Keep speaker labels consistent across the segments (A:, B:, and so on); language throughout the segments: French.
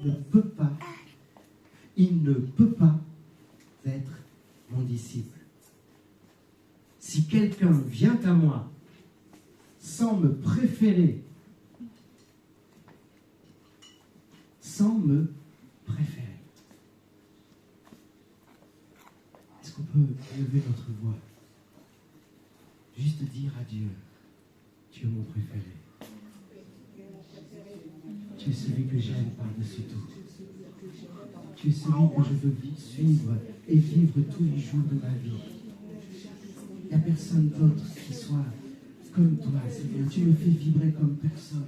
A: ne peut pas, être mon disciple. Si quelqu'un vient à moi sans me préférer, est-ce qu'on peut élever notre voix? Juste dire à Dieu, tu es mon préféré. Tu es celui que j'aime par-dessus tout. Tu es celui que je veux suivre et vivre tous les jours de ma vie. Il n'y a personne d'autre qui soit comme toi, Seigneur. Tu me fais vibrer comme personne.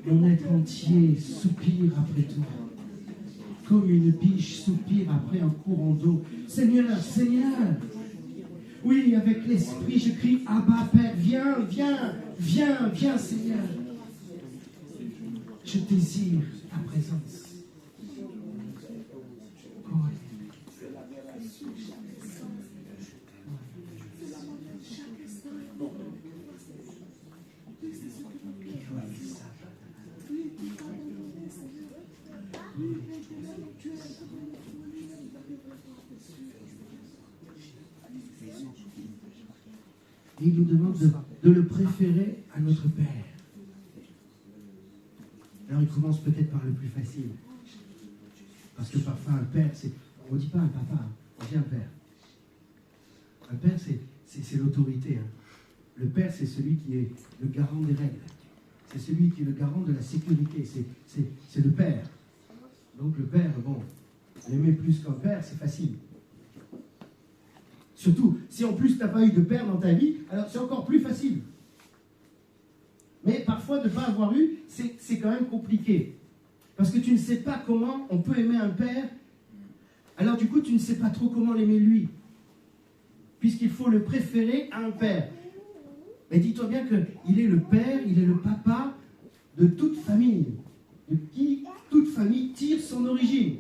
A: Mon être entier soupire après toi. Comme une biche soupire après un courant d'eau. Seigneur, Seigneur. Oui, avec l'esprit, je crie, Abba, Père, viens, viens, viens, viens, Seigneur. Je désire ta présence. Et il nous demande de le préférer à notre Père. Alors il commence peut-être par le plus facile. Parce que parfois un père, on ne dit pas un papa, on dit un père. Un père, c'est l'autorité. Hein. Le père, c'est celui qui est le garant des règles. C'est celui qui est le garant de la sécurité. C'est le père. Donc le père, bon, l'aimer plus qu'un père, c'est facile. Surtout, si en plus tu n'as pas eu de père dans ta vie, alors c'est encore plus facile. Mais parfois, de ne pas avoir eu, c'est quand même compliqué. Parce que tu ne sais pas comment on peut aimer un père. Alors du coup, tu ne sais pas trop comment l'aimer lui. Puisqu'il faut le préférer à un père. Mais dis-toi bien qu'il est le père, il est le papa de toute famille. De qui toute famille tire son origine.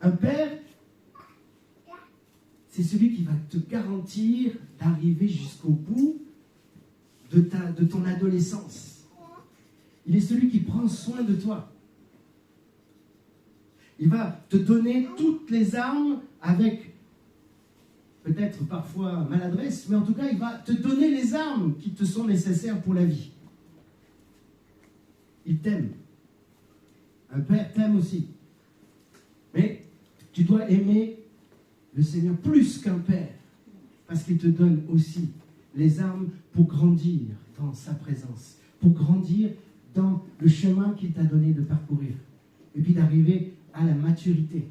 A: Un père, c'est celui qui va te garantir d'arriver jusqu'au bout de ton adolescence. Il est celui qui prend soin de toi. Il va te donner toutes les armes avec, peut-être parfois maladresse, mais en tout cas, il va te donner les armes qui te sont nécessaires pour la vie. Il t'aime. Un père t'aime aussi. Mais tu dois aimer le Seigneur plus qu'un père, parce qu'il te donne aussi les armes pour grandir dans sa présence, pour grandir dans le chemin qu'il t'a donné de parcourir, et puis d'arriver à la maturité,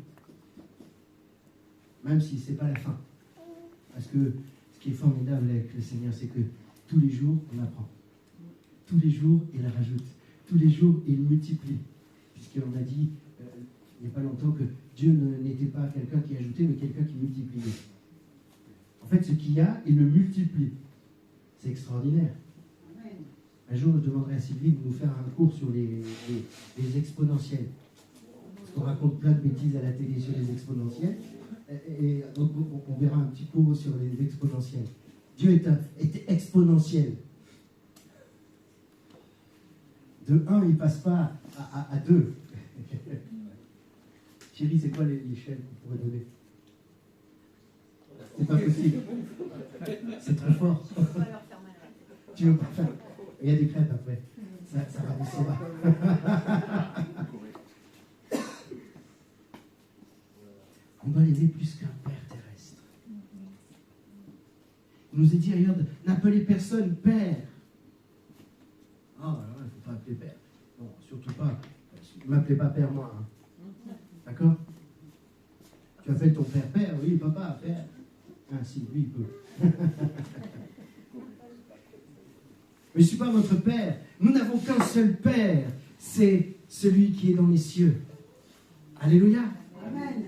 A: même si ce n'est pas la fin. Parce que ce qui est formidable avec le Seigneur, c'est que tous les jours, on apprend. Tous les jours, il rajoute. Tous les jours, il multiplie. Puisqu'on a dit, il n'y a pas longtemps, que Dieu n'était pas quelqu'un qui ajoutait, mais quelqu'un qui multipliait. En fait, ce qu'il y a, il le multiplie. C'est extraordinaire. Un jour, je demanderai à Sylvie de nous faire un cours sur les exponentiels. Parce qu'on raconte plein de bêtises à la télé sur les exponentiels. Et donc, on verra un petit cours sur les exponentiels. Dieu est exponentiel. De 1, il ne passe pas à 2. Chérie, c'est quoi l'échelle qu'on pourrait donner? C'est pas possible. C'est trop fort. Tu veux pas faire. Il y a des crêpes après. Ça ramassera. On doit l'aimer plus qu'un père terrestre. Il nous est dit ailleurs, n'appelez personne père. Ah, alors il ne faut pas appeler père. Non, surtout pas. Ne m'appelez pas père, moi. Hein. D'accord? Tu appelles ton père père, oui, papa, père. Ah, si, lui, il peut. Mais je ne suis pas votre père. Nous n'avons qu'un seul père. C'est celui qui est dans les cieux. Alléluia. Amen.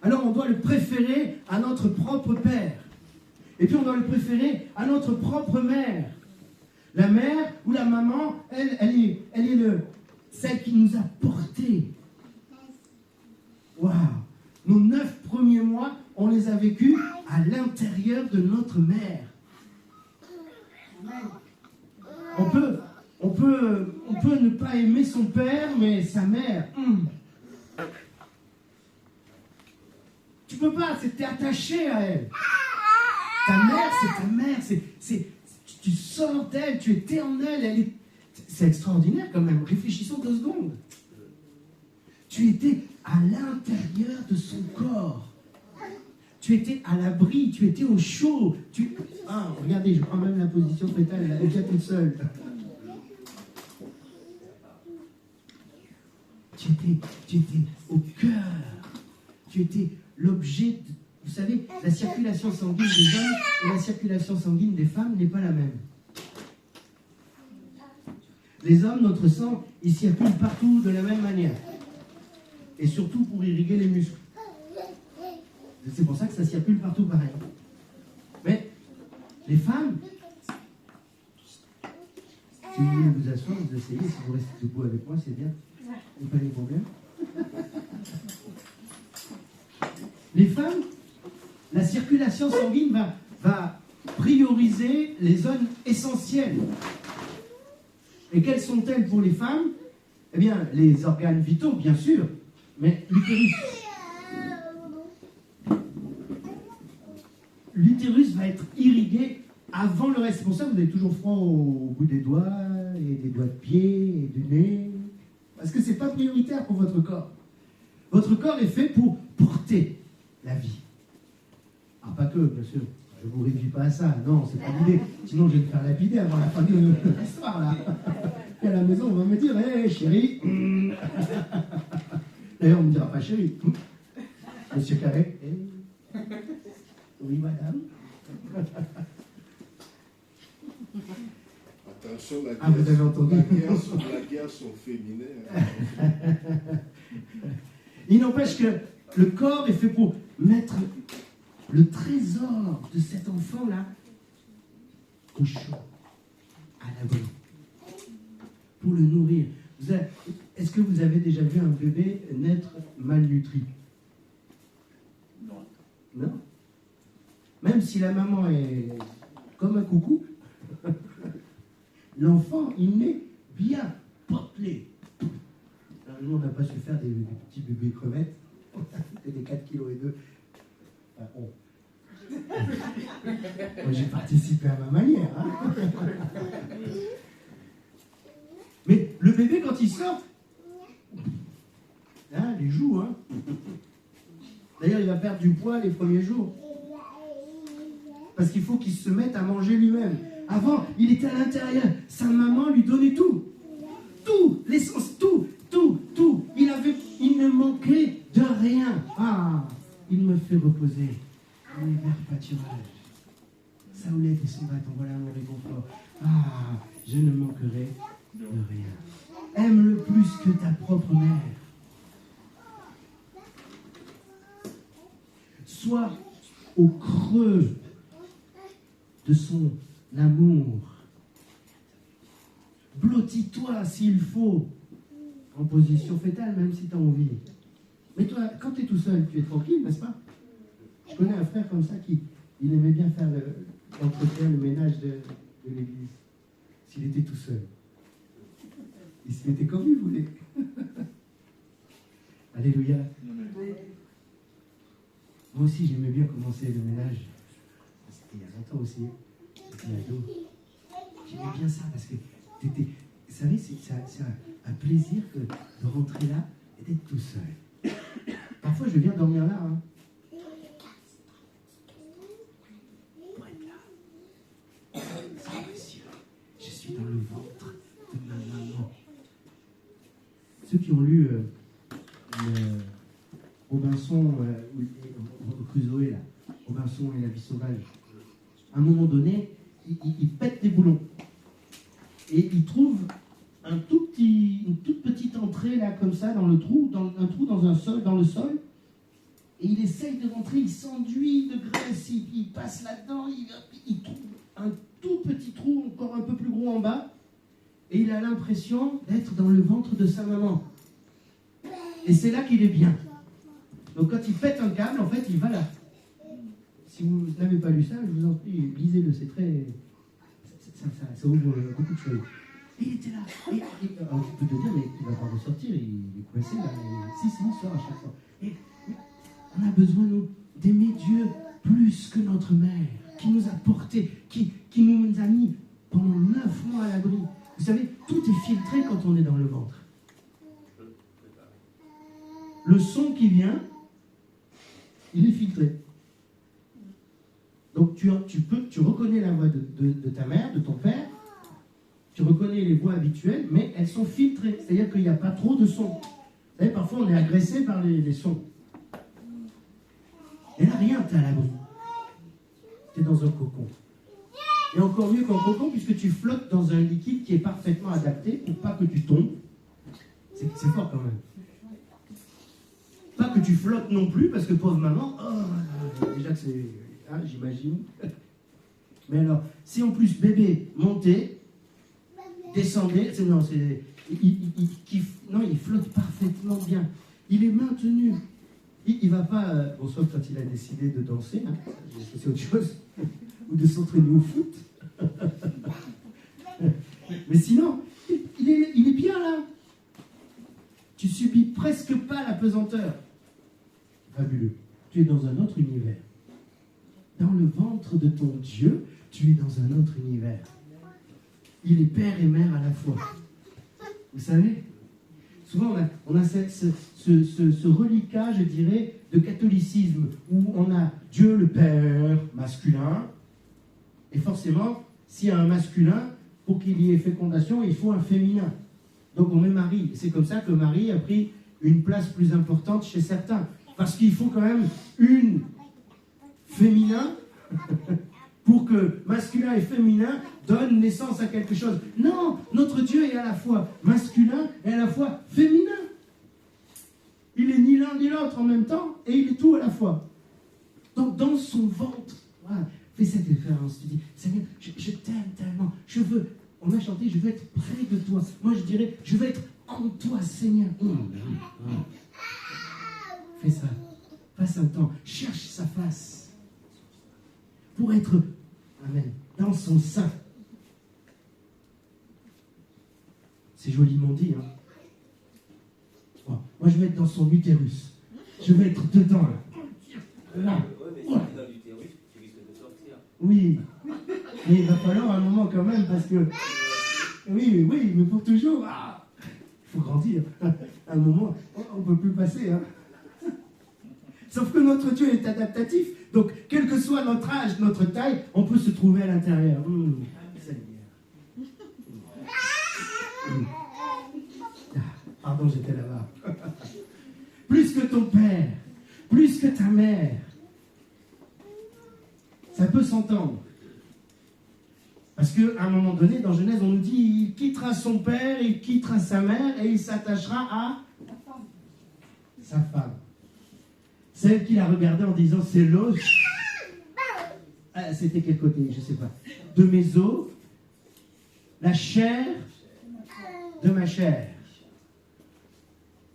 A: Alors on doit le préférer à notre propre père. Et puis on doit le préférer à notre propre mère. La mère ou la maman, elle est celle qui nous a portés. Waouh! Nos 9 premiers mois, on les a vécus à l'intérieur de notre mère. On peut ne pas aimer son père, mais sa mère. Tu peux pas, t'es attaché à elle. Ta mère, c'est ta mère. Tu sors d'elle, tu étais en elle. C'est extraordinaire quand même. Réfléchissons 2 secondes. Tu étais à l'intérieur de son corps. Tu étais à l'abri, tu étais au chaud. Regardez, je prends même la position fétale, elle est déjà toute seule. Tu étais au cœur. Tu étais l'objet. Vous savez, la circulation sanguine des hommes et la circulation sanguine des femmes n'est pas la même. Les hommes, notre sang, il circule partout de la même manière. Et surtout pour irriguer les muscles. C'est pour ça que ça circule partout pareil. Mais les femmes, si vous voulez vous asseoir, vous essayez, si vous restez debout avec moi, c'est bien. Il n'y a pas de problème. Les femmes, la circulation sanguine va prioriser les zones essentielles. Et quelles sont-elles pour les femmes? Eh bien, les organes vitaux, bien sûr, mais l'utérus. L'utérus va être irrigué avant le reste. C'est pour ça que vous avez toujours froid au bout des doigts, et des doigts de pied, et du nez. Parce que ce n'est pas prioritaire pour votre corps. Votre corps est fait pour porter la vie. Ah, pas que, bien sûr. Je ne vous réduis pas à ça. Non, c'est pas l'idée. Sinon, je vais me faire lapider avant la fin de l'histoire, là. Et à la maison, on va me dire, hé, chérie. D'ailleurs, on ne me dira pas chérie. Monsieur Carré. Oui, madame.
B: Attention,
A: vous avez entendu.
B: la guerre sont féminines.
A: Il n'empêche que le corps est fait pour mettre le trésor de cet enfant-là au chaud, à l'abri, pour le nourrir. Est-ce que vous avez déjà vu un bébé naître malnutri? Non. Même si la maman est comme un coucou, l'enfant, il naît bien potelé. Nous, on n'a pas su faire des petits bébés crevettes, des 4 kg et 2. Moi, j'ai participé à ma manière. Hein. Mais le bébé, quand il sort, il joue. Hein. D'ailleurs, il va perdre du poids les premiers jours. Parce qu'il faut qu'il se mette à manger lui-même. Avant, il était à l'intérieur. Sa maman lui donnait tout. Tout, l'essence, tout. Il ne manquait de rien. Il me fait reposer. L'hiver pâturage. Saoulette et son bâton, voilà mon réconfort. Je ne manquerai de rien. Aime-le plus que ta propre mère. Sois au creux de son amour. Blottis-toi s'il faut, en position fétale, même si tu as envie. Mais toi, quand tu es tout seul, tu es tranquille, n'est-ce pas? Je connais un frère comme ça il aimait bien faire l'entretien, le ménage de l'église. S'il était tout seul. Il se mettait comme il voulait. Alléluia. Moi aussi, j'aimais bien commencer le ménage. C'était il y a longtemps aussi. J'étais ado. J'aimais bien ça parce que vous savez, c'est un plaisir de rentrer là et d'être tout seul. Parfois, je viens dormir là. Hein. Pour être là. C'est précieux. Je suis dans le ventre de ma maman. Ceux qui ont lu Robinson, Crusoe, là, Robinson et la vie sauvage, à un moment donné, il pète des boulons. Et il trouve une toute petite entrée là comme ça dans le trou, un trou dans le sol, et il essaye de rentrer, il s'enduit de graisse, il passe là-dedans, il trouve un tout petit trou encore un peu plus gros en bas, et il a l'impression d'être dans le ventre de sa maman. Et c'est là qu'il est bien. Donc quand il pète un câble, en fait, il va là. Si vous n'avez pas lu ça, je vous en prie, lisez-le, ça ouvre beaucoup de choses. Et il était là. Alors, tu peux te dire, mais il va pas ressortir, il est coincé là. Si, il sort à chaque fois. Et on a besoin, nous, d'aimer Dieu plus que notre mère, qui nous a portés, qui nous a mis pendant 9 mois à l'abri. Vous savez, tout est filtré quand on est dans le ventre. Le son qui vient, il est filtré. Donc tu reconnais la voix de ta mère, de ton père, tu reconnais les voix habituelles, mais elles sont filtrées. C'est-à-dire qu'il n'y a pas trop de sons. Vous savez, parfois on est agressé par les sons. Et là, rien, tu es à l'abri. Tu es dans un cocon. Et encore mieux qu'un cocon, puisque tu flottes dans un liquide qui est parfaitement adapté pour pas que tu tombes. C'est fort quand même. Pas que tu flottes non plus, parce que pauvre maman, déjà que c'est... Hein, j'imagine. Mais alors, si en plus bébé montait, descendait, il flotte parfaitement bien. Il est maintenu. Il ne va pas, sauf quand il a décidé de danser, hein, c'est autre chose, ou de s'entraîner au foot. Mais sinon, il est bien là. Tu subis presque pas la pesanteur. Fabuleux. Tu es dans un autre univers. Dans le ventre de ton Dieu, tu es dans un autre univers. Il est père et mère à la fois. Vous savez, souvent on a ce reliquat, je dirais, de catholicisme, où on a Dieu le Père masculin, et forcément, s'il y a un masculin, pour qu'il y ait fécondation, il faut un féminin. Donc on met Marie. C'est comme ça que Marie a pris une place plus importante chez certains. Parce qu'il faut quand même une féminin pour que masculin et féminin donnent naissance à quelque chose. Non, notre Dieu est à la fois masculin et à la fois féminin. Il est ni l'un ni l'autre en même temps et il est tout à la fois. Donc dans son ventre, voilà, fais cette référence. Tu dis, Seigneur, je t'aime tellement. On a chanté, je veux être près de toi. Moi je dirais, je veux être en toi, Seigneur. Fais ça. Passe un temps. Cherche sa face. Pour être, amen, dans son sein. C'est joliment dit, hein. Bon, moi, je veux être dans son utérus. Je veux être dedans, là. Là.
C: Oui, mais si tu es dans l'utérus, tu risques de sortir.
A: Oui. Mais il va falloir un moment quand même, parce que... Oui, mais pour toujours... Il faut grandir. À un moment, on ne peut plus passer, hein. Sauf que notre Dieu est adaptatif. Donc, quel que soit notre âge, notre taille, on peut se trouver à l'intérieur. Seigneur. Pardon, j'étais là-bas. Plus que ton père, plus que ta mère. Ça peut s'entendre. Parce qu'à un moment donné, dans Genèse, on nous dit, il quittera son père, il quittera sa mère, et il s'attachera à sa femme. Celle qui l'a regardé en disant, c'est l'os. C'était quel côté? Je ne sais pas. De mes os, la chair de ma chair.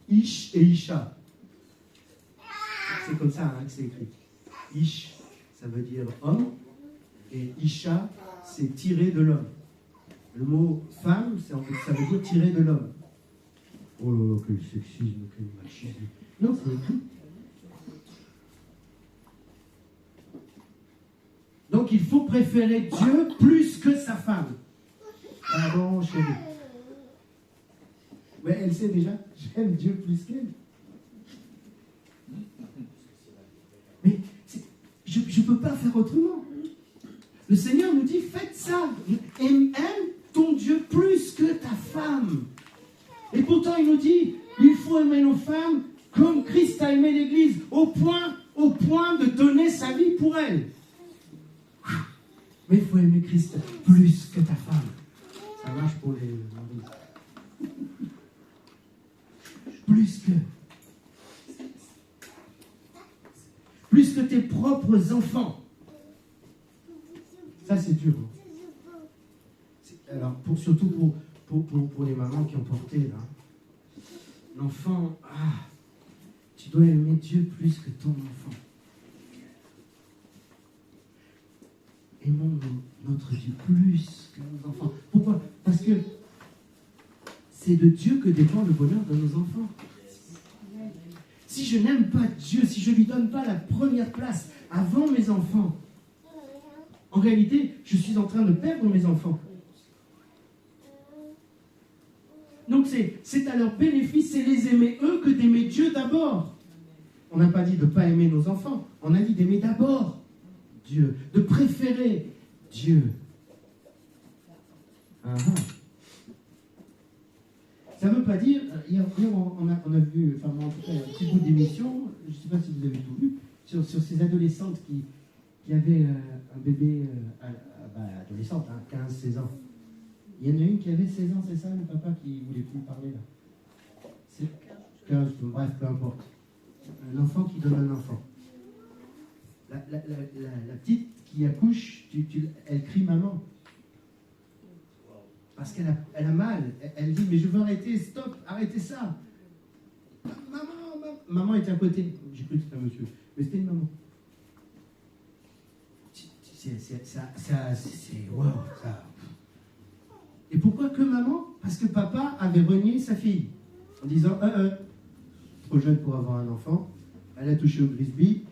A: Ish et Isha. C'est comme ça hein, que c'est écrit. Ish, ça veut dire homme, et Isha, c'est tiré de l'homme. Le mot femme, ça veut dire tirer de l'homme. Oh là là, quel sexisme, quel machisme. Non, c'est écrit. Donc il faut préférer Dieu plus que sa femme. Pardon, chérie. Mais elle sait déjà, j'aime Dieu plus qu'elle. Mais je ne peux pas faire autrement. Le Seigneur nous dit, faites ça. Aime ton Dieu plus que ta femme. Et pourtant il nous dit, il faut aimer nos femmes comme Christ a aimé l'Église, au point de donner sa vie pour elle. Mais il faut aimer Christ plus que ta femme. Ça marche pour les maris. Plus que tes propres enfants. Ça, c'est dur. Alors, surtout pour les mamans qui ont porté, là. L'enfant, tu dois aimer Dieu plus que ton enfant. Aimons notre Dieu plus que nos c'est de Dieu que dépend le bonheur de nos enfants. Si je n'aime pas Dieu, si je ne lui donne pas la première place avant mes enfants, en réalité, je suis en train de perdre mes enfants. Donc c'est à leur bénéfice, c'est les aimer eux que d'aimer Dieu d'abord. On n'a pas dit de ne pas aimer nos enfants, on a dit d'aimer d'abord Dieu, de préférer Dieu. Ça ne veut pas dire, hier on a vu, enfin en tout cas un petit bout d'émission, je ne sais pas si vous avez tout vu, sur ces adolescentes qui avaient un bébé, adolescente, 15-16 ans. Il y en a une qui avait 16 ans, c'est ça, le papa qui ne voulait plus parler là. C'est 15, bref, peu importe. Un enfant qui donne un enfant. La petite qui accouche, elle crie maman. Parce qu'elle a mal. Elle dit, mais je veux arrêter, stop, arrêtez ça. Maman était à côté. J'ai cru que c'était un monsieur. Mais c'était une maman. C'est wow, ça. Et pourquoi que maman? Parce que papa avait renié sa fille. En disant, trop jeune pour avoir un enfant. Elle a touché au Grisby.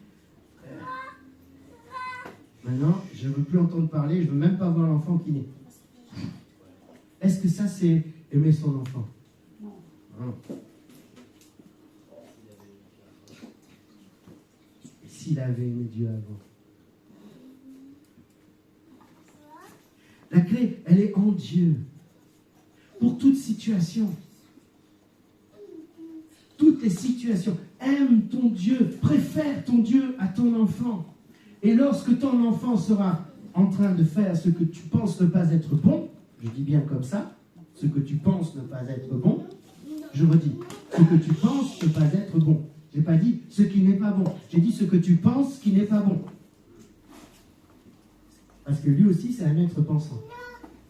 A: Maintenant, je ne veux plus entendre parler, je ne veux même pas voir l'enfant qui naît. Est-ce que ça, c'est aimer son enfant? Non. Et s'il avait aimé Dieu avant? La clé, elle est en Dieu. Pour toute situation. Toutes les situations. Aime ton Dieu, préfère ton Dieu à ton enfant. Et lorsque ton enfant sera en train de faire ce que tu penses ne pas être bon, je dis bien comme ça, ce que tu penses ne pas être bon, je redis, ce que tu penses ne pas être bon. Je n'ai pas dit ce qui n'est pas bon, j'ai dit ce que tu penses qui n'est pas bon. Parce que lui aussi, c'est un être pensant.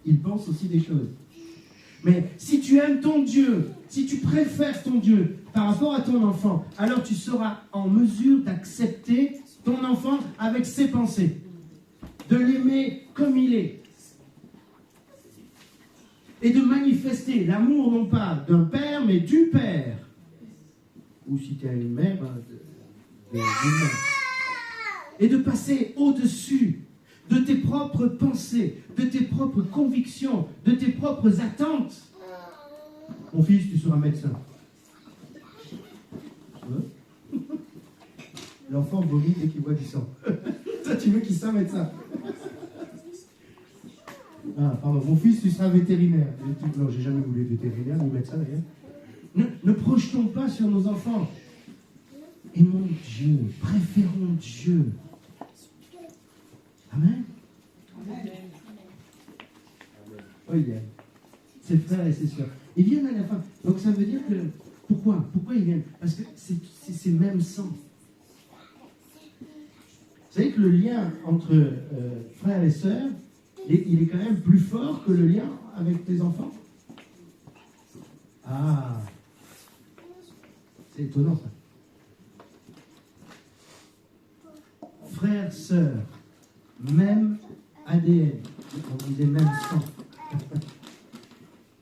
A: Il pense aussi des choses. Mais si tu aimes ton Dieu, si tu préfères ton Dieu par rapport à ton enfant, alors tu seras en mesure d'accepter ton enfant avec ses pensées, de l'aimer comme il est, et de manifester l'amour non pas d'un père, mais du père. Ou si tu as une mère, d'une mère. Et de passer au-dessus de tes propres pensées, de tes propres convictions, de tes propres attentes. Mon fils, tu seras médecin. L'enfant vomit dès qu'il voit du sang. Toi, tu veux qu'il soit médecin. Ah, pardon. Mon fils, tu seras vétérinaire. Non, j'ai jamais voulu vétérinaire, ni médecin, rien. Ne projetons pas sur nos enfants. Aimons Dieu, préférons Dieu. Amen. Oh, il y a ses frères et ses soeurs. Ils viennent à la fin. Donc ça veut dire que... Pourquoi ils viennent? Parce que c'est même sang. Vous savez que le lien entre frères et sœurs, il est quand même plus fort que le lien avec tes enfants. Ah, c'est étonnant ça. Frères, sœurs, même ADN, on disait même sang.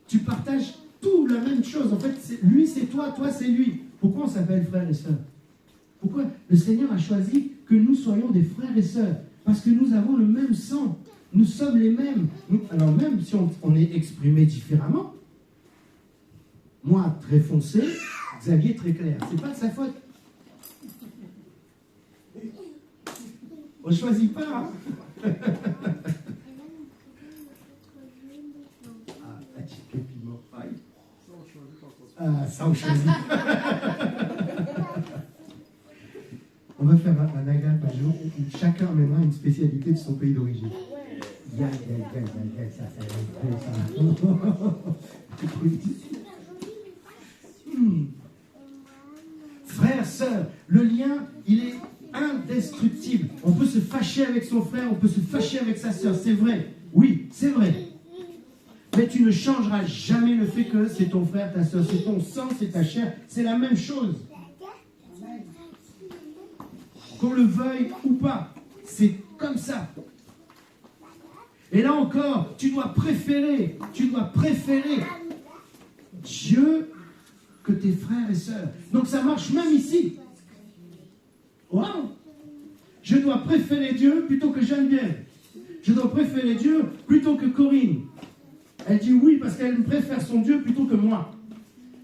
A: Tu partages tout la même chose. En fait, lui c'est toi, toi c'est lui. Pourquoi on s'appelle frères et sœurs? Pourquoi le Seigneur a choisi que nous soyons des frères et sœurs? Parce que nous avons le même sang. Nous sommes les mêmes. Alors même si on est exprimé différemment, moi très foncé, Xavier très clair. C'est pas de sa faute. On ne choisit pas. Hein. Ah, ça on choisit. On va faire un agape un jour où chacun amènera une spécialité de son pays d'origine. Ça Frère, sœur, le lien, il est indestructible. On peut se fâcher avec son frère, on peut se fâcher avec sa sœur, c'est vrai. Oui, c'est vrai. Mais tu ne changeras jamais le fait que c'est ton frère, ta sœur, c'est ton sang, c'est ta chair, c'est la même chose. Qu'on le veuille ou pas, c'est comme ça. Et là encore, tu dois préférer Dieu que tes frères et sœurs. Donc ça marche même ici. Wow. Je dois préférer Dieu plutôt que Geneviève. Je dois préférer Dieu plutôt que Corinne. Elle dit oui parce qu'elle préfère son Dieu plutôt que moi.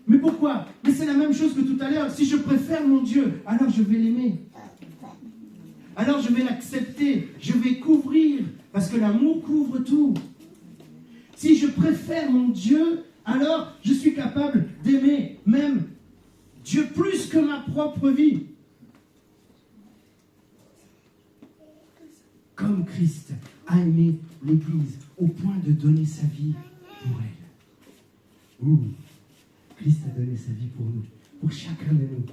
A: Mais pourquoi? Mais c'est la même chose que tout à l'heure. Si je préfère mon Dieu, alors je vais l'aimer. Alors je vais l'accepter. Je vais couvrir. Parce que l'amour couvre tout. Si je préfère mon Dieu, alors je suis capable d'aimer même Dieu plus que ma propre vie. Comme Christ a aimé l'Église au point de donner sa vie pour elle. Ouh, Christ a donné sa vie pour nous, pour chacun de nous.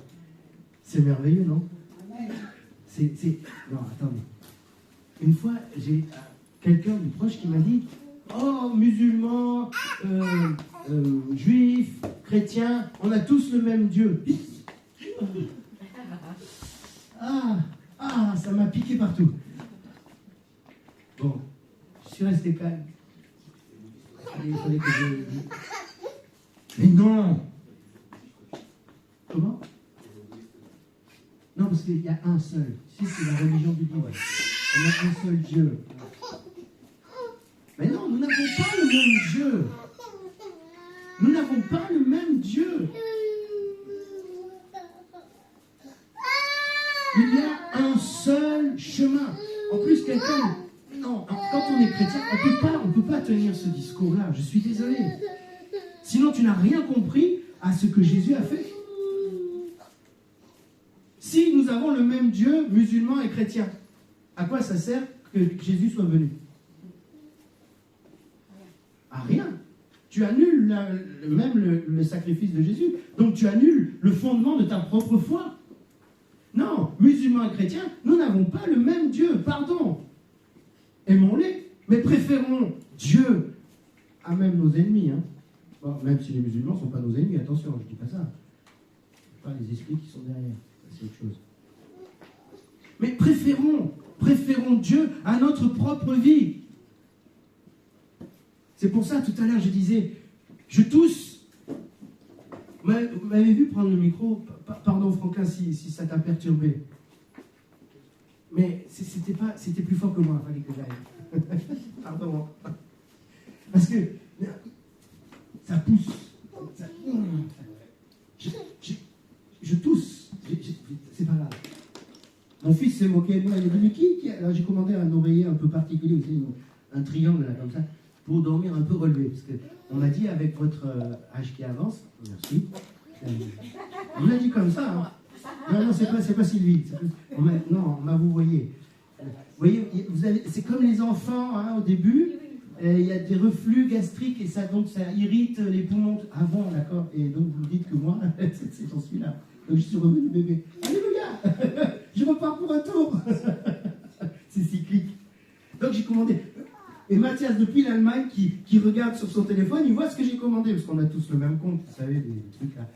A: C'est merveilleux, non? Non, attendez. Une fois, j'ai quelqu'un de proche qui m'a dit « Oh, musulmans, juifs, chrétiens, on a tous le même Dieu. » Ça m'a piqué partout. Bon, je suis resté calme. Il fallait que je... Mais non! Comment? Non, parce qu'il y a un seul. Si, c'est la religion du livre. On a un seul Dieu. Mais non, nous n'avons pas le même Dieu. Nous n'avons pas le même Dieu. Il y a un seul chemin. En plus, quelqu'un... Non, quand on est chrétien, on ne peut pas tenir ce discours-là. Je suis désolé. Sinon, tu n'as rien compris à ce que Jésus a fait. Si nous avons le même Dieu, musulman et chrétien, à quoi ça sert que Jésus soit venu? À rien. Tu annules le sacrifice de Jésus. Donc tu annules le fondement de ta propre foi. Non, musulmans et chrétiens, nous n'avons pas le même Dieu. Pardon. Aimons-les, mais préférons Dieu à même nos ennemis. Hein. Bon, même si les musulmans ne sont pas nos ennemis, attention, je ne dis pas ça. Pas les esprits qui sont derrière. C'est autre chose. Mais préférons Dieu à notre propre vie. C'est pour ça, tout à l'heure, je disais, je tousse. Vous m'avez vu prendre le micro? Pardon, Franklin, si ça t'a perturbé. Mais c'était plus fort que moi, il fallait que j'aille. Pardon. Parce que ça pousse. Je tousse. C'est pas grave. Mon fils s'est moqué de moi. Il a dit, mais qui alors j'ai commandé un oreiller un peu particulier aussi, un triangle là, comme ça, pour dormir un peu relevé. Parce qu'on m'a dit, avec votre âge qui avance, merci. On l'a dit comme ça. Hein. Non, c'est pas Sylvie. On m'a vous voyez. Vous voyez, c'est comme les enfants hein, au début. Il y a des reflux gastriques et donc ça irrite les poumons. Ah bon, d'accord. Et donc vous dites que moi, j'en suis là. Donc je suis revenu bébé. Alléluia. Je repars pour un tour. C'est cyclique. Donc j'ai commandé. Et Mathias, depuis l'Allemagne, qui regarde sur son téléphone, il voit ce que j'ai commandé, parce qu'on a tous le même compte, vous savez, des trucs là.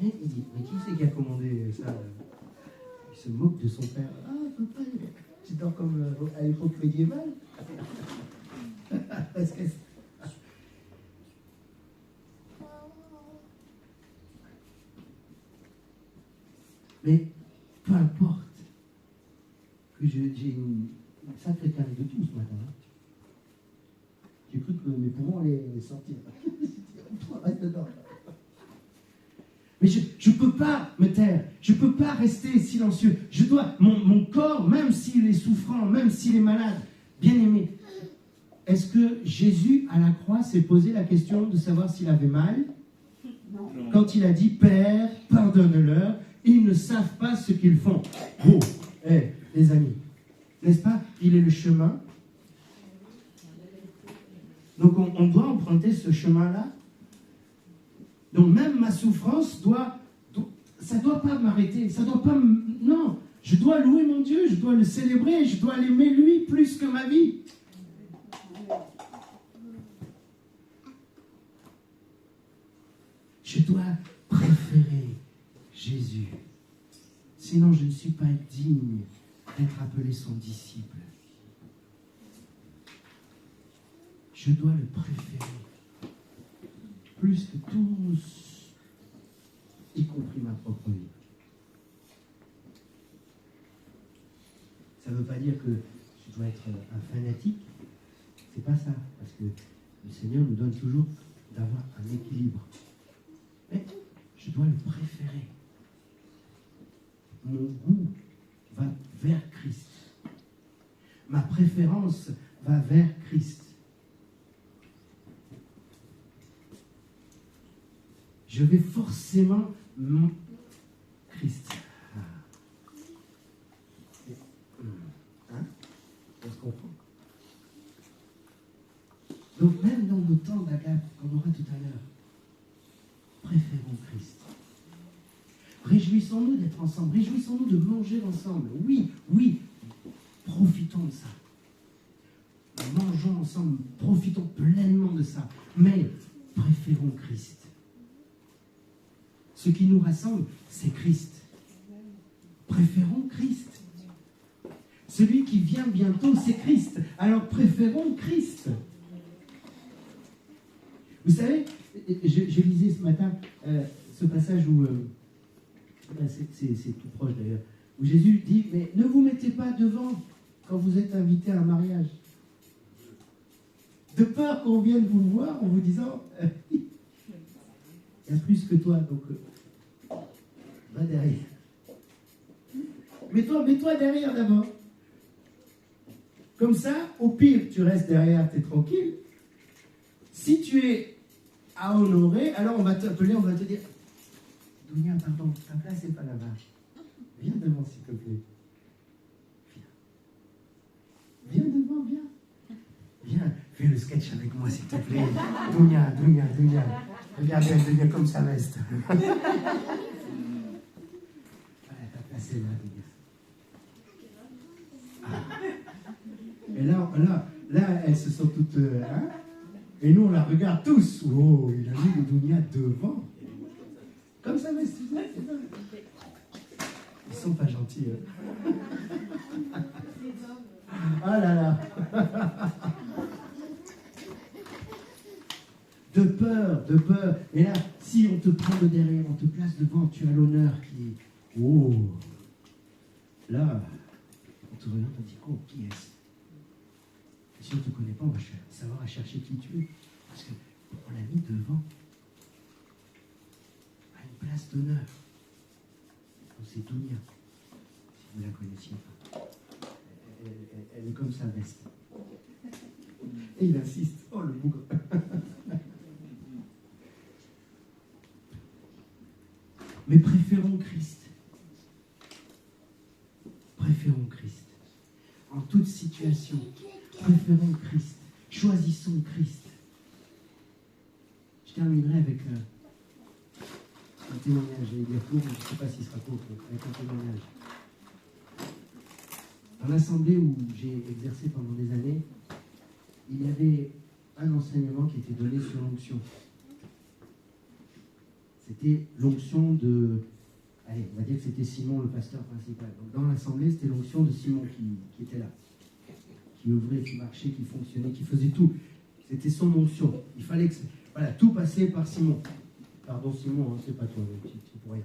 A: Et il dit, mais qui c'est qui a commandé ça? Il se moque de son père. Ah, papa, tu dors comme à l'époque médiévale. Parce que mais peu importe que j'ai une sacrée canne de tout ce matin. Hein. J'ai cru que mes poumons allaient sortir. Reste dedans. Mais je ne peux pas me taire. Je ne peux pas rester silencieux. Je dois, mon corps, même s'il est souffrant, même s'il est malade, bien aimé, est-ce que Jésus, à la croix, s'est posé la question de savoir s'il avait mal? Non. Quand il a dit, Père, pardonne-leur, ils ne savent pas ce qu'ils font. Oh, les amis, n'est-ce pas? Il est le chemin. Donc on doit emprunter ce chemin-là. Donc même ma souffrance ça ne doit pas m'arrêter, ça doit pas non, je dois louer mon Dieu, je dois le célébrer, je dois l'aimer lui plus que ma vie. Je dois préférer Jésus. Sinon je ne suis pas digne d'être appelé son disciple. Je dois le préférer. plus que tous, y compris ma propre vie. Ça ne veut pas dire que je dois être un fanatique, c'est pas ça, parce que le Seigneur nous donne toujours d'avoir un équilibre. Mais je dois le préférer. Mon goût va vers Christ. Ma préférence va vers Christ. Je vais forcément Christ. Hein? On se comprend. Donc même dans nos temps d'agape qu'on aura tout à l'heure, préférons Christ. Réjouissons-nous d'être ensemble, réjouissons-nous de manger ensemble. Oui, oui, profitons de ça. Mangeons ensemble, profitons pleinement de ça. Mais préférons Christ. Ce qui nous rassemble, c'est Christ. Préférons Christ. Celui qui vient bientôt, c'est Christ. Alors préférons Christ. Vous savez, je lisais ce matin ce passage où, c'est tout proche d'ailleurs, où Jésus dit, mais ne vous mettez pas devant quand vous êtes invité à un mariage. De peur qu'on vienne vous voir en vous disant, il y a plus que toi, donc va derrière. Mets-toi derrière d'abord. Comme ça, au pire, tu restes derrière, tu es tranquille. Si tu es à honorer, alors on va t'appeler, on va te dire, Dounia, pardon, ta place n'est pas là-bas. Viens devant, s'il te plaît. Viens devant, viens. Viens, fais le sketch avec moi, s'il te plaît. Dounia. Regarde, elle devient comme sa veste. Ta place est là, Dounia. Ah. Et là, elles se sentent toutes... hein? Et nous, on la regarde tous. Oh, il a mis le Dounia devant. Comme ça, mais c'est ça. Ils sont pas gentils. Ah là là. De peur. Et là, si on te prend de derrière, on te place devant, tu as l'honneur qui est... Oh. Là, on te regarde, on dit, oh, qui est-ce? Et si on ne te connaît pas, on va savoir à chercher qui tu es. Parce qu'on l'a mis devant. À une place d'honneur. C'est Dounia. Si vous la connaissiez pas. Elle est comme sa veste. Et il insiste. Oh, le bougre. Mais préférons Christ. Préférons Christ. En toute situation, préférons Christ. Choisissons Christ. Je terminerai avec un témoignage. J'allais dire court, mais je ne sais pas s'il sera court, avec un témoignage. Dans l'assemblée où j'ai exercé pendant des années, il y avait un enseignement qui était donné sur l'onction. C'était l'onction de... Allez, on va dire que c'était Simon, le pasteur principal. Donc dans l'assemblée, c'était l'onction de Simon qui était là. Qui œuvrait, qui marchait, qui fonctionnait, qui faisait tout. C'était son onction. Il fallait que... Voilà, tout passait par Simon. Pardon Simon, hein, c'est pas toi, c'est pour rien.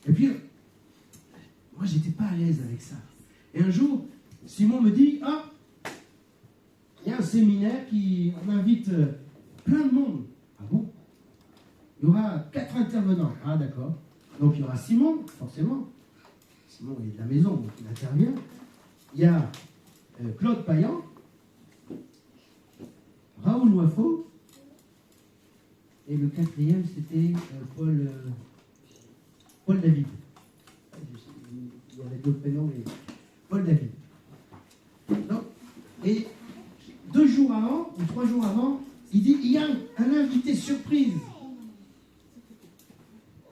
A: Et puis, moi, j'étais pas à l'aise avec ça. Et un jour, Simon me dit, ah, il y a un séminaire qui invite plein de monde. Ah bon? Il y aura 4 intervenants. Ah d'accord. Donc il y aura Simon, forcément. Simon il est de la maison, donc il intervient. Il y a Claude Payan, Raoul Wafo, et le 4e c'était Paul David. Il y avait d'autres prénoms, mais Paul David. Donc, et 2 jours avant, ou 3 jours avant, il dit, il y a un invité surprise.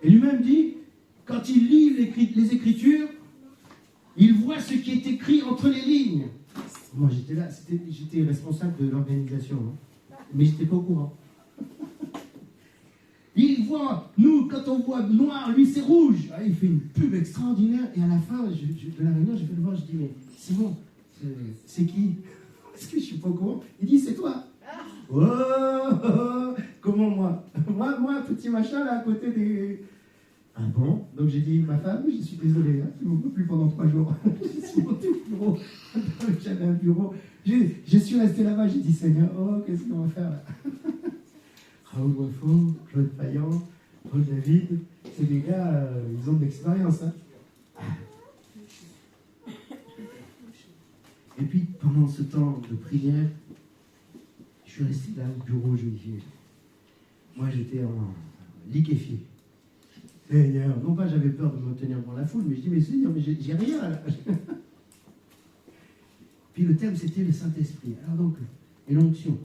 A: Et lui-même dit, quand il lit les Écritures, il voit ce qui est écrit entre les lignes. Moi, j'étais là, j'étais responsable de l'organisation, hein, mais je n'étais pas au courant. Il voit, nous, quand on voit noir, lui, c'est rouge. Ah, il fait une pub extraordinaire, et à la fin de la réunion, je vais le voir, je dis, mais Simon, c'est qui? Est-ce que je ne suis pas au courant? Il dit, c'est toi. Oh, oh, oh, comment moi, petit machin là à côté des... Ah bon? Donc j'ai dit, ma femme, je suis désolé, hein, tu ne m'occupes plus pendant 3 jours. Je suis monté au bureau, j'avais un bureau. Je suis resté là-bas, j'ai dit, Seigneur, oh, qu'est-ce qu'on va faire là? Raoul Wafo, Claude Payan, Paul David, c'est des gars, ils ont de l'expérience. Hein. Et puis, pendant ce temps de prière, je suis resté là au bureau, je dis, moi j'étais en liquéfié. Seigneur, non pas j'avais peur de me tenir devant la foule, mais je dis, mais Seigneur, mais j'ai rien là. Puis le thème c'était le Saint-Esprit. Alors donc, et l'onction.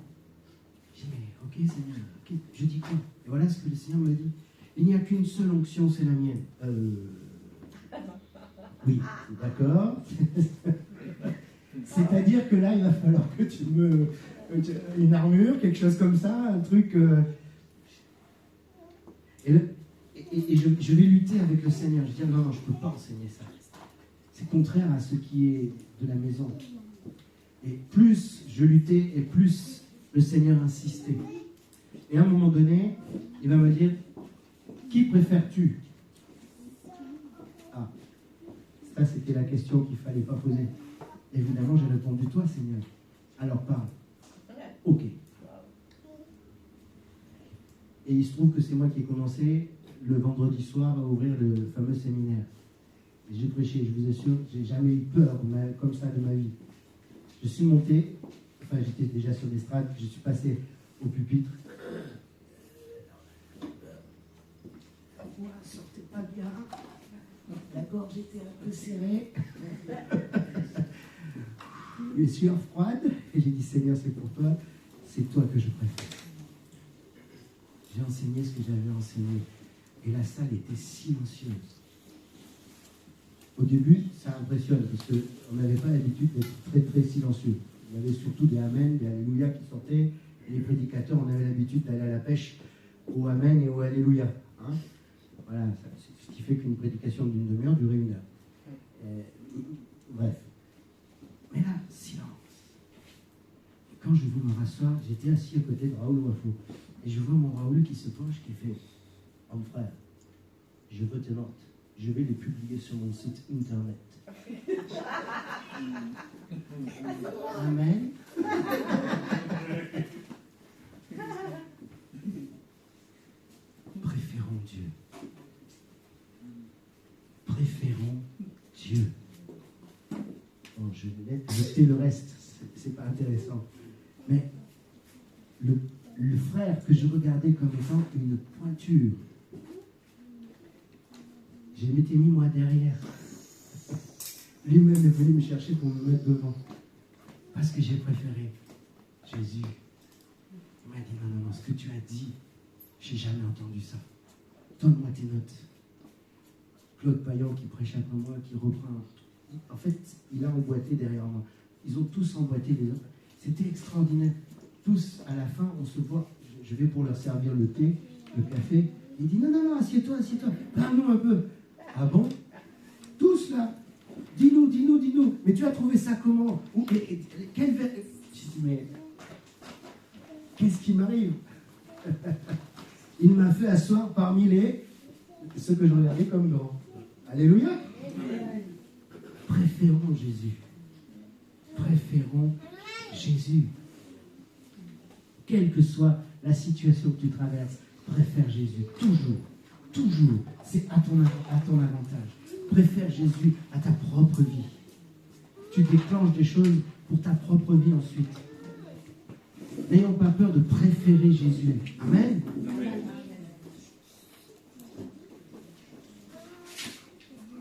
A: Je dis, mais ok Seigneur, okay. Je dis quoi? Et voilà ce que le Seigneur me dit. Il n'y a qu'une seule onction, c'est la mienne. Oui, d'accord. C'est-à-dire que là, il va falloir que tu me... Une armure, quelque chose comme ça, un truc... Et je vais lutter avec le Seigneur. Je dis, non, je ne peux pas enseigner ça. C'est contraire à ce qui est de la maison. Et plus je luttais, et plus le Seigneur insistait. Et à un moment donné, il va me dire, qui préfères-tu? Ah, ça c'était la question qu'il ne fallait pas poser. Évidemment, j'ai répondu, toi Seigneur. Alors parle. Ok. Et il se trouve que c'est moi qui ai commencé le vendredi soir à ouvrir le fameux séminaire. Et j'ai prêché, je vous assure, j'ai jamais eu peur comme ça de ma vie. Je suis monté, enfin j'étais déjà sur l'estrade, je suis passé au pupitre. La voix ne sortait pas bien, la gorge était un peu serrée, les sueurs froides, et j'ai dit Seigneur, c'est pour toi, c'est toi que je préfère. J'ai enseigné ce que j'avais enseigné, et la salle était silencieuse. Au début, ça impressionne, parce qu'on n'avait pas l'habitude d'être très très silencieux. Il y avait surtout des Amen, des Alléluia qui sortaient, et les prédicateurs, on avait l'habitude d'aller à la pêche au Amen et au Alléluia. Hein, voilà, ce qui fait qu'une prédication d'une demi-heure durait 1 heure. Bref. Mais là, silence. Et quand je veux me rasseoir, j'étais assis à côté de Raoul Wafo. Et je vois mon Raoul qui se penche, qui fait « Homme frère, je veux tes notes. Je vais les publier sur mon site internet. » Amen. Préférons Dieu. Préférons Dieu. Bon, je vais jeter le reste, c'est pas intéressant. Mais le frère que je regardais comme étant une pointure, je m'étais mis moi derrière. Lui-même est venu me chercher pour me mettre devant. Parce que j'ai préféré Jésus. Il m'a dit non, ce que tu as dit, j'ai jamais entendu ça. Donne-moi tes notes. Claude Payan qui prêche après moi, qui reprend. En fait, il a emboîté derrière moi. Ils ont tous emboîté les autres. C'était extraordinaire. Tous, à la fin, on se voit. Je vais pour leur servir le thé, le café. Il dit non, assieds-toi. Parle-nous un peu. Ah bon? Tous là. Dis-nous. Mais tu as trouvé ça comment? Je dis, mais qu'est-ce qui m'arrive? Il m'a fait asseoir parmi ceux que je regardais comme grands. Alléluia. Préférons Jésus. Préférons Jésus. Quelle que soit la situation que tu traverses, préfère Jésus. Toujours. C'est à ton avantage. Préfère Jésus à ta propre vie. Tu déclenches des choses pour ta propre vie ensuite. N'ayons pas peur de préférer Jésus. Amen.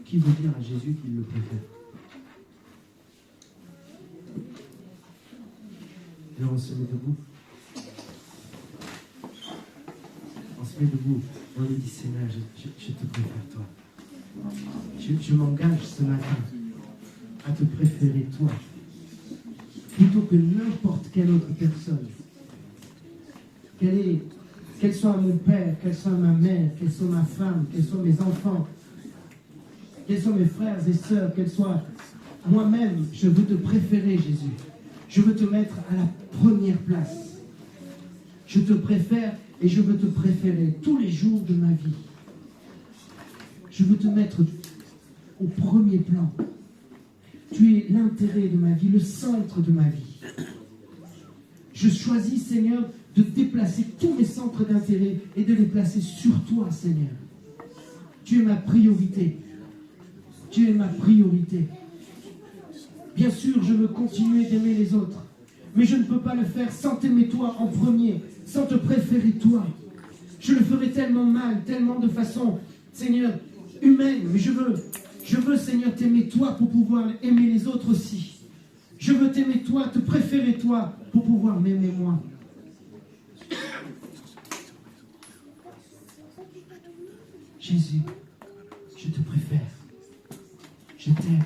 A: Qui veut dire à Jésus qu'il le préfère? Et on se met debout. On se met debout. Et on lui dit, Seigneur, je te préfère toi. Je m'engage ce matin à te préférer toi, plutôt que n'importe quelle autre personne. Qu'elle soit mon père, qu'elle soit ma mère, qu'elle soit ma femme, qu'elle soit mes enfants, quels sont mes frères et sœurs, qu'elles soient moi-même, je veux te préférer, Jésus. Je veux te mettre à la première place. Je te préfère et je veux te préférer tous les jours de ma vie. Je veux te mettre au premier plan. Tu es l'intérêt de ma vie, le centre de ma vie. Je choisis, Seigneur, de déplacer tous mes centres d'intérêt et de les placer sur toi, Seigneur. Tu es ma priorité. Tu es ma priorité. Bien sûr, je veux continuer d'aimer les autres, mais je ne peux pas le faire sans t'aimer toi en premier, sans te préférer toi. Je le ferai tellement mal, tellement de façon, Seigneur, humaine, mais je veux, Seigneur, t'aimer toi pour pouvoir aimer les autres aussi. Je veux t'aimer toi, te préférer toi pour pouvoir m'aimer moi. Jésus, je te préfère. Je t'aime.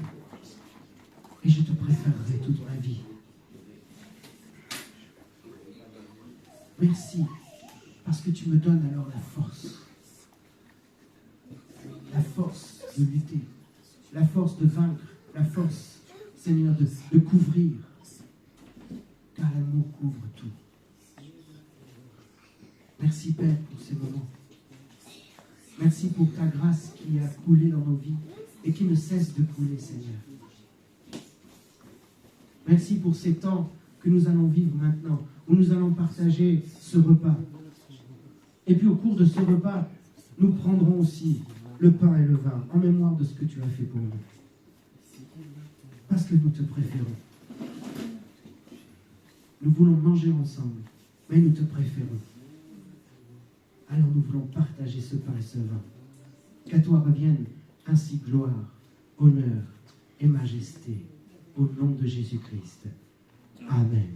A: Et je te préférerai toute ma vie. Merci, parce que tu me donnes alors la force. La force de lutter. La force de vaincre. La force, Seigneur, de couvrir. Car l'amour couvre tout. Merci, Père, pour ces moments. Merci pour ta grâce qui a coulé dans nos vies et qui ne cesse de couler, Seigneur. Merci pour ces temps que nous allons vivre maintenant, où nous allons partager ce repas. Et puis au cours de ce repas, nous prendrons aussi le pain et le vin en mémoire de ce que tu as fait pour nous. Parce que nous te préférons. Nous voulons manger ensemble, mais nous te préférons. Alors nous voulons partager ce pain et ce vin. Qu'à toi revienne ainsi gloire, honneur et majesté au nom de Jésus-Christ. Amen.